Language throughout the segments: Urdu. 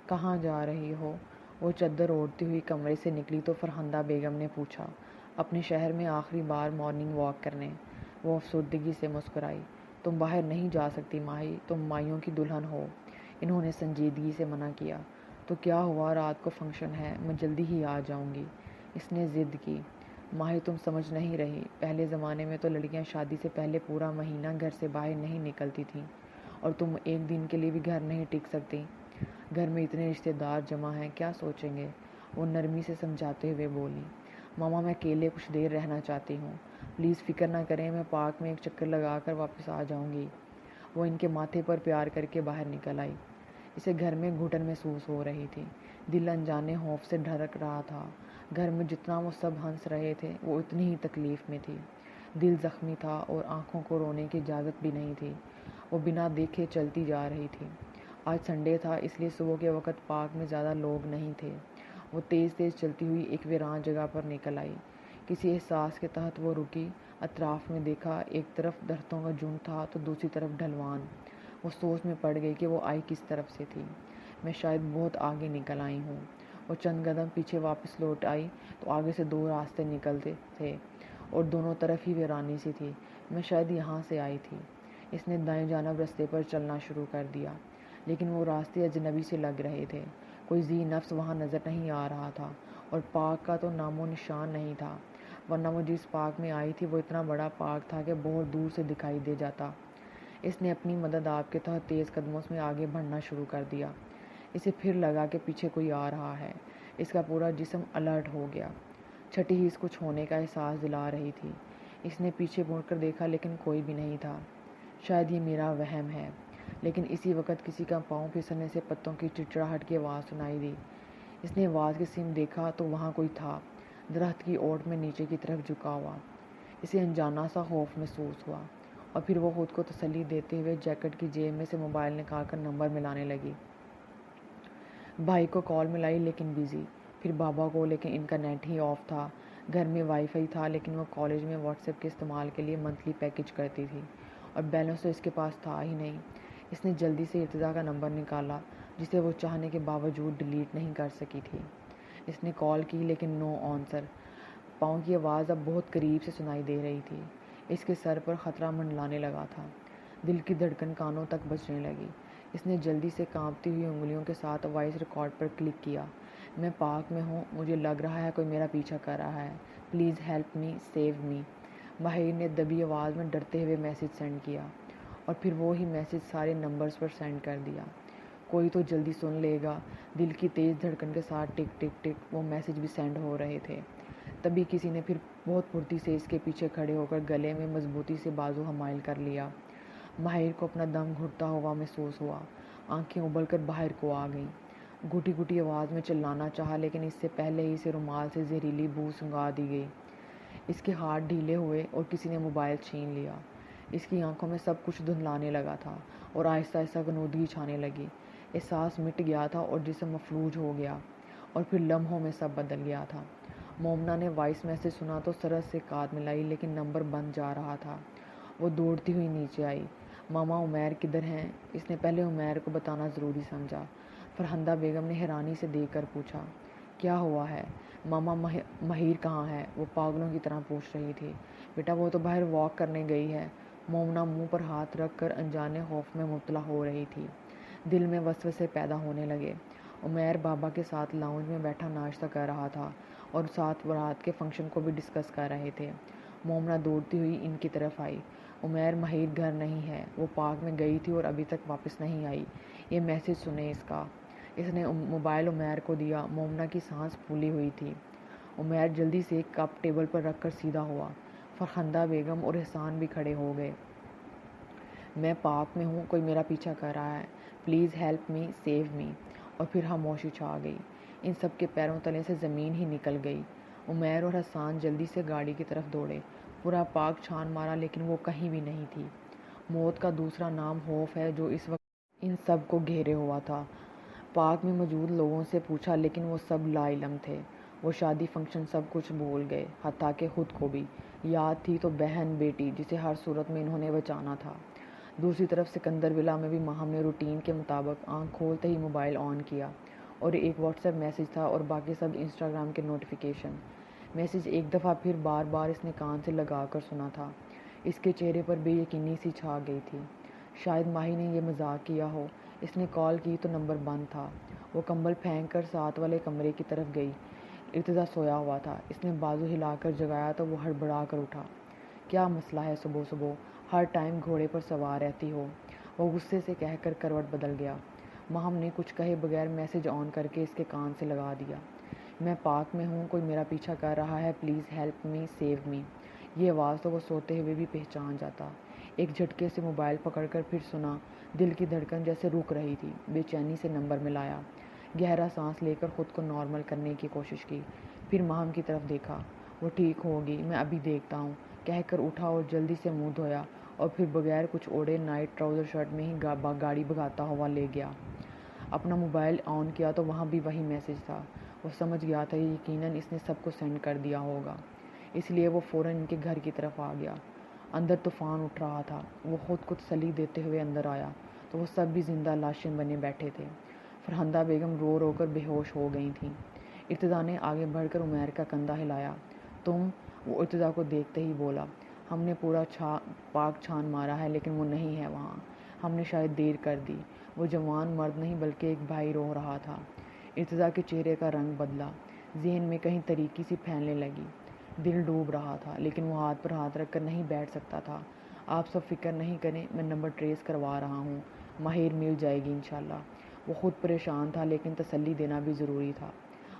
کہاں جا رہی ہو؟ وہ چادر اوڑھتی ہوئی کمرے سے نکلی تو فرحندہ بیگم نے پوچھا۔ اپنے شہر میں آخری بار مارننگ واک کرنے۔ وہ افسردگی سے مسکرائی۔ تم باہر نہیں جا سکتی ماہی، تم مائیوں کی دلہن ہو۔ انہوں نے سنجیدگی سے منع کیا۔ تو کیا ہوا، رات کو فنکشن ہے، میں جلدی ہی آ جاؤں گی۔ اس نے ضد کی۔ ماہی تم سمجھ نہیں رہی، پہلے زمانے میں تو لڑکیاں شادی سے پہلے پورا مہینہ گھر سے باہر نہیں نکلتی تھیں، اور تم ایک دن کے لیے بھی گھر نہیں ٹک سکتی۔ گھر میں اتنے رشتے دار جمع ہیں، کیا سوچیں گے؟ وہ نرمی سے سمجھاتے ہوئے بولی۔ ماما میں اکیلے کچھ دیر رہنا چاہتی ہوں، پلیز فکر نہ کریں، میں پارک میں ایک چکر لگا کر واپس آ جاؤں گی۔ وہ ان کے ماتھے پر پیار کر کے باہر نکل آئی۔ اسے گھر میں گھٹن محسوس ہو رہی تھی، دل انجانے خوف سے دھڑک رہا تھا۔ گھر میں جتنا وہ سب ہنس رہے تھے وہ اتنی ہی تکلیف میں تھی۔ دل زخمی تھا اور آنکھوں کو رونے کی اجازت بھی نہیں تھی۔ وہ بنا دیکھے چلتی جا رہی تھی۔ آج سنڈے تھا، اس لیے صبح کے وقت پارک میں زیادہ لوگ نہیں تھے۔ وہ تیز تیز چلتی ہوئی ایک ویران جگہ پر نکل آئی۔ کسی احساس کے تحت وہ رکی، اطراف میں دیکھا، ایک طرف درختوں کا جھنڈ تھا تو دوسری طرف ڈھلوان۔ وہ سوچ میں پڑ گئی کہ وہ آئی کس طرف سے تھی۔ میں شاید بہت آگے نکل آئی ہوں۔ وہ چند قدم پیچھے واپس لوٹ آئی تو آگے سے دو راستے نکلتے تھے اور دونوں طرف ہی ویرانی سی تھی۔ میں شاید یہاں سے آئی تھی۔ اس نے دائیں جانب رستے پر چلنا شروع کر دیا، لیکن وہ راستے اجنبی سے لگ رہے تھے۔ کوئی ذی نفس وہاں نظر نہیں آ رہا تھا اور پارک کا تو نام و نشان نہیں تھا، ورنہ وہ جس پارک میں آئی تھی وہ اتنا بڑا پارک تھا کہ بہت دور سے دکھائی دے جاتا۔ اس نے اپنی مدد آپ کے تحت تیز قدموں میں آگے بڑھنا شروع کر دیا۔ اسے پھر لگا کہ پیچھے کوئی آ رہا ہے۔ اس کا پورا جسم الرٹ ہو گیا۔ چھٹی ہنس کچھ ہونے کا احساس دلا رہی تھی۔ اس نے پیچھے مڑ کر دیکھا لیکن کوئی بھی نہیں تھا۔ شاید یہ میرا وہم ہے، لیکن اسی وقت کسی کا پاؤں پھسلنے سے پتوں کی چڑچڑاہٹ کی آواز سنائی دی۔ اس نے آواز کی سمت دیکھا تو وہاں کوئی تھا، درخت کی اوٹ میں نیچے کی طرف جھکا ہوا۔ اسے انجانا سا خوف محسوس ہوا اور پھر وہ خود کو تسلی دیتے ہوئے جیکٹ کی جیب میں سے موبائل نکال کر نمبر ملانے لگی۔ بھائی کو کال ملائی لیکن بزی، پھر بابا کو، لیکن ان کا نیٹ ہی آف تھا۔ گھر میں وائی فائی تھا لیکن وہ کالج میں واٹس ایپ کے استعمال کے لیے منتھلی پیکج کرتی تھی اور بیلنس تو اس کے پاس تھا ہی نہیں۔ اس نے جلدی سے ارتضیٰ کا نمبر نکالا جسے وہ چاہنے کے باوجود ڈیلیٹ نہیں کر سکی تھی۔ اس نے کال کی لیکن نو آنسر۔ پاؤں کی آواز اب بہت قریب سے سنائی دے رہی تھی۔ اس کے سر پر خطرہ منڈلانے لگا تھا۔ دل کی دھڑکن کانوں تک بجنے لگی۔ اس نے جلدی سے کانپتی ہوئی انگلیوں کے ساتھ وائس ریکارڈ پر کلک کیا۔ میں پارک میں ہوں، مجھے لگ رہا ہے کوئی میرا پیچھا کر رہا ہے، please help me, save me. ماہر نے دبی آواز میں ڈرتے ہوئے میسج سینڈ کیا اور پھر وہی میسج سارے نمبرز پر سینڈ کر دیا۔ کوئی تو جلدی سن لے گا۔ دل کی تیز دھڑکن کے ساتھ ٹک ٹک ٹک وہ میسج بھی سینڈ ہو رہے تھے۔ تبھی کسی نے پھر بہت پھرتی سے اس کے پیچھے کھڑے ہو کر گلے میں مضبوطی سے بازو حمائل کر لیا۔ ماہر کو اپنا دم گھٹتا ہوا محسوس ہوا، آنکھیں ابل کر باہر کو آ گئیں۔ گھٹی گھٹی آواز میں چلانا چاہا لیکن اس سے پہلے ہی اسے رومال سے زہریلی بو سنگھا دی گئی۔ اس کے ہاتھ ڈھیلے ہوئے اور کسی نے موبائل چھین لیا۔ اس کی آنکھوں میں سب کچھ دھندلانے لگا تھا اور آہستہ آہستہ غنودگی چھانے لگی۔ احساس مٹ گیا تھا اور جسم مفلوج ہو گیا اور پھر لمحوں میں سب بدل گیا تھا۔ مومنہ نے وائس میسج سنا تو سرس سے کان ملائی لیکن نمبر بند جا رہا تھا۔ وہ دوڑتی ہوئی نیچے آئی۔ ماما عمیر کدھر ہیں؟ اس نے پہلے عمیر کو بتانا ضروری سمجھا۔ فرحندہ بیگم نے حیرانی سے دیکھ کر پوچھا، کیا ہوا ہے ماما؟ مہیر کہاں ہے؟ وہ پاگلوں کی طرح پوچھ رہی تھی۔ بیٹا وہ تو باہر واک کرنے گئی ہے۔ مومنہ منہ پر ہاتھ رکھ کر انجانے خوف میں مبتلا ہو رہی تھی۔ دل میں وسوسے پیدا ہونے لگے۔ عمیر بابا کے ساتھ لاؤنج میں بیٹھا ناشتہ کر رہا تھا اور ساتھ رات کے فنکشن کو بھی ڈسکس کر رہے تھے۔ مومنہ دوڑتی ہوئی ان کی طرف آئی۔ عمیر، مہیر گھر نہیں ہے، وہ پارک میں گئی تھی اور ابھی تک واپس نہیں آئی، یہ میسج سنیں اس کا۔ اس نے موبائل عمیر کو دیا۔ مومنہ کی سانس پھولی ہوئی تھی۔ عمیر جلدی سے ایک کپ ٹیبل پر رکھ کر سیدھا ہوا۔ فرحندہ بیگم اور احسان بھی کھڑے ہو گئے۔ میں پارک میں ہوں، کوئی میرا پیچھا کر رہا ہے، please help me, save me. اور پھر خاموشی چھا گئی۔ ان سب کے پیروں تلے سے زمین ہی نکل گئی۔ عمیر اور حسان جلدی سے گاڑی کی طرف دوڑے۔ پورا پارک چھان مارا لیکن وہ کہیں بھی نہیں تھی۔ موت کا دوسرا نام خوف ہے جو اس وقت ان سب کو گھیرے ہوا تھا۔ پارک میں موجود لوگوں سے پوچھا لیکن وہ سب لا علم تھے۔ وہ شادی فنکشن سب کچھ بھول گئے، حتیٰ کہ خود کو بھی۔ یاد تھی تو بہن بیٹی جسے ہر صورت میں انہوں نے بچانا تھا۔ دوسری طرف سکندر ولا میں بھی ماہم نے روٹین کے مطابق آنکھ کھولتے ہی موبائل آن کیا اور ایک واٹس ایپ میسیج تھا اور باقی سب انسٹاگرام کے نوٹیفیکیشن۔ میسیج ایک دفعہ پھر بار بار اس نے کان سے لگا کر سنا تھا۔ اس کے چہرے پر بے یقینی سی چھا گئی تھی۔ شاید ماہی نے یہ مذاق کیا ہو۔ اس نے کال کی تو نمبر بند تھا۔ وہ کمبل پھینک کر ساتھ والے کمرے کی طرف گئی۔ ارتضیٰ سویا ہوا تھا۔ اس نے بازو ہلا کر جگایا تو وہ ہڑبڑا کر اٹھا۔ کیا مسئلہ ہے صبح صبح؟ ہر ٹائم گھوڑے پر سوار رہتی ہو؟ وہ غصے سے کہہ کر کروٹ بدل گیا۔ ماہم نے کچھ کہے بغیر میسیج آن کر کے اس کے کان سے لگا دیا۔ میں پارک میں ہوں، کوئی میرا پیچھا کر رہا ہے، please help me, save me. یہ آواز تو وہ سوتے ہوئے بھی پہچان جاتا۔ ایک جھٹکے سے موبائل پکڑ کر پھر سنا۔ دل کی دھڑکن جیسے رک رہی تھی۔ بے چینی سے نمبر ملایا۔ گہرا سانس لے کر خود کو نارمل کرنے کی کوشش کی۔ پھر ماہم کی طرف دیکھا۔ وہ ٹھیک ہوگی، میں ابھی دیکھتا ہوں، کہہ کر اٹھا اور جلدی سے منہ دھویا اور پھر بغیر کچھ اوڑھے نائٹ ٹراؤزر شرٹ میں ہی گاڑی بھگاتا ہوا لے گیا۔ اپنا موبائل آن کیا تو وہاں بھی وہی میسیج تھا۔ وہ سمجھ گیا تھا یقیناً اس نے سب کو سینڈ کر دیا ہوگا، اس لیے وہ فوراً ان کے گھر کی طرف آ گیا۔ اندر طوفان اٹھ رہا تھا۔ وہ خود کو تسلی دیتے ہوئے اندر آیا تو وہ سب بھی زندہ لاشیں بنے بیٹھے تھے۔ فرحندہ بیگم رو رو کر بے ہوش ہو گئی تھیں۔ ارتضیٰ نے آگے بڑھ کر عمیر کا کندھا ہلایا۔ تم؟ وہ ارتضیٰ کو دیکھتے ہی بولا۔ ہم نے پورا پارک چھان مارا ہے لیکن وہ نہیں ہے وہاں۔ ہم نے شاید دیر کر دی۔ وہ جوان مرد نہیں بلکہ ایک بھائی رو رہا تھا۔ ارتضیٰ کے چہرے کا رنگ بدلا۔ ذہن میں کہیں تاریکی سی پھیلنے لگی۔ دل ڈوب رہا تھا لیکن وہ ہاتھ پر ہاتھ رکھ کر نہیں بیٹھ سکتا تھا۔ آپ سب فکر نہیں کریں، میں نمبر ٹریس کروا رہا ہوں، ماہر مل جائے گی انشاءاللہ۔ وہ خود پریشان تھا لیکن تسلی دینا بھی ضروری تھا۔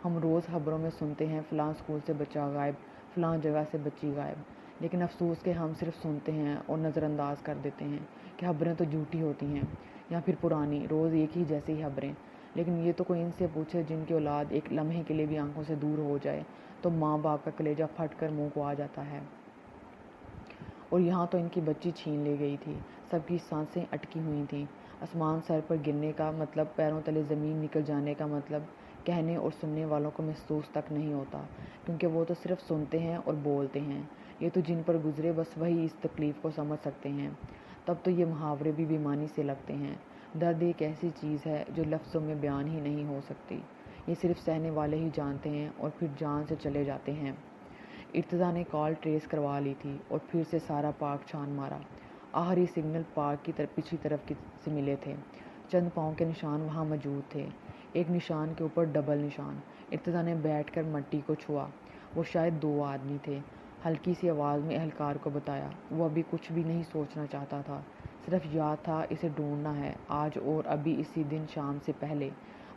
ہم روز خبروں میں سنتے ہیں فلاں اسکول سے بچہ غائب، فلاں جگہ سے بچی غائب، لیکن افسوس کہ ہم صرف سنتے ہیں اور نظر انداز کر دیتے ہیں کہ خبریں تو جھوٹی ہوتی ہیں یا پھر پرانی، روز ایک ہی جیسی خبریں۔ لیکن یہ تو کوئی ان سے پوچھے جن کی اولاد ایک لمحے کے لیے بھی آنکھوں سے دور ہو جائے تو ماں باپ کا کلیجہ پھٹ کر منہ کو آ جاتا ہے۔ اور یہاں تو ان کی بچی چھین لی گئی تھی۔ سب کی سانسیں اٹکی ہوئی تھیں۔ آسمان سر پر گرنے کا مطلب، پیروں تلے زمین نکل جانے کا مطلب کہنے اور سننے والوں کو محسوس تک نہیں ہوتا، کیونکہ وہ تو صرف سنتے ہیں اور بولتے ہیں۔ یہ تو جن پر گزرے بس وہی اس تکلیف کو سمجھ سکتے ہیں۔ تب تو یہ محاورے بھی بیمانی سے لگتے ہیں۔ درد ایک ایسی چیز ہے جو لفظوں میں بیان ہی نہیں ہو سکتی۔ یہ صرف سہنے والے ہی جانتے ہیں اور پھر جان سے چلے جاتے ہیں۔ ارتضیٰ نے کال ٹریس کروا لی تھی اور پھر سے سارا پارک چھان مارا۔ آخری سگنل پارک کی پچھلی طرف سے ملے تھے۔ چند پاؤں کے نشان وہاں موجود تھے، ایک نشان کے اوپر ڈبل نشان۔ ارتضیٰ نے بیٹھ کر مٹی کو چھوا۔ وہ شاید 2 آدمی تھے۔ ہلکی سی آواز میں اہلکار کو بتایا۔ وہ ابھی کچھ بھی نہیں سوچنا چاہتا تھا، صرف یاد تھا اسے ڈھونڈنا ہے آج اور ابھی اسی دن شام سے پہلے۔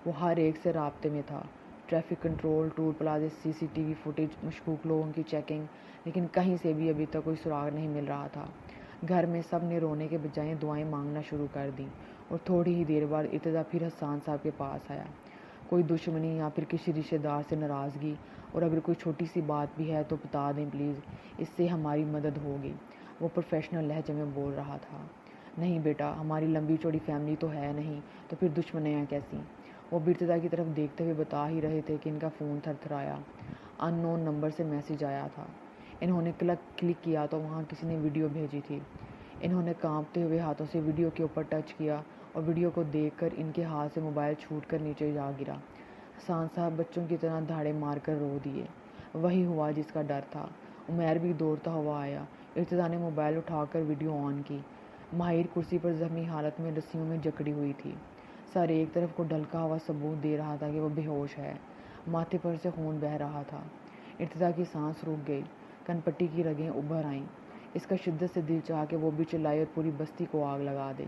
وہ ہر ایک سے رابطے میں تھا، ٹریفک کنٹرول، ٹول پلازے، CCTV فوٹیج، مشکوک لوگوں کی چیکنگ، لیکن کہیں سے بھی ابھی تک کوئی سراغ نہیں مل رہا تھا۔ گھر میں سب نے رونے کے بجائے دعائیں مانگنا شروع کر دیں اور تھوڑی ہی دیر بعد ارتضیٰ پھر حسان صاحب کے پاس آیا۔ کوئی دشمنی یا پھر کسی رشتہ دار سے ناراضگی، اور اگر کوئی چھوٹی سی بات بھی ہے تو بتا دیں پلیز، اس سے ہماری مدد ہوگی۔ وہ پروفیشنل لہجے میں بول رہا تھا۔ نہیں بیٹا، ہماری لمبی چوڑی فیملی تو ہے نہیں، تو پھر دشمنیاں کیسی؟ وہ ارتضیٰ کی طرف دیکھتے ہوئے بتا ہی رہے تھے کہ ان کا فون تھر تھرایا۔ ان نون نمبر سے میسیج آیا تھا۔ انہوں نے کلک کیا تو وہاں کسی نے ویڈیو بھیجی تھی۔ انہوں نے کانپتے ہوئے ہاتھوں سے ویڈیو کے اوپر ٹچ کیا اور ویڈیو کو دیکھ کر ان کے ہاتھ سے موبائل چھوٹ کر نیچے جا گرا۔ حسان صاحب بچوں کی طرح دھاڑے مار کر رو دیے۔ وہی ہوا جس کا ڈر تھا۔ عمیر بھی دوڑتا ہوا آیا۔ ارتضیٰ نے موبائل اٹھا کر ویڈیو آن کی۔ ماہر کرسی پر زخمی حالت میں رسیوں میں جکڑی ہوئی تھی۔ سر ایک طرف کو ڈھلکا ہوا ثبوت دے رہا تھا کہ وہ بے ہوش ہے۔ ماتھے پر سے خون بہہ رہا تھا۔ ارتضیٰ کی سانس رک گئی، کن پٹی کی رگیں ابھر آئیں۔ اس کا شدت سے دل چاہا کہ وہ بھی چلائے اور پوری بستی کو آگ لگا دے،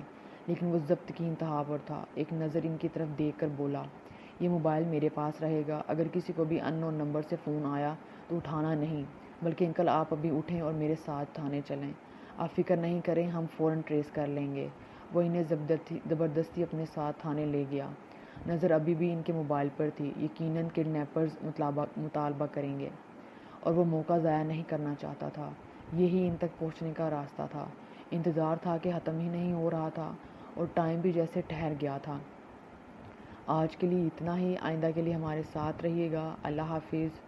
لیکن وہ ضبط کی انتہا پر تھا۔ ایک نظر ان کی طرف دیکھ کر بولا، یہ موبائل میرے پاس رہے گا، اگر کسی کو بھی ان نون نمبر سے فون آیا تو اٹھانا نہیں، بلکہ انکل آپ ابھی اٹھیں اور میرے ساتھ تھانے چلیں۔ آپ فکر نہیں کریں، ہم فوراً ٹریس کر لیں گے۔ وہ انہیں زبردستی اپنے ساتھ تھانے لے گیا۔ نظر ابھی بھی ان کے موبائل پر تھی۔ یقیناً کڈنیپرز مطالبہ کریں گے اور وہ موقع ضائع نہیں کرنا چاہتا تھا۔ یہی ان تک پہنچنے کا راستہ تھا۔ انتظار تھا کہ ختم ہی نہیں ہو رہا تھا اور ٹائم بھی جیسے ٹھہر گیا تھا۔ آج کے لیے اتنا ہی، آئندہ کے لیے ہمارے ساتھ رہیے گا۔ اللہ حافظ۔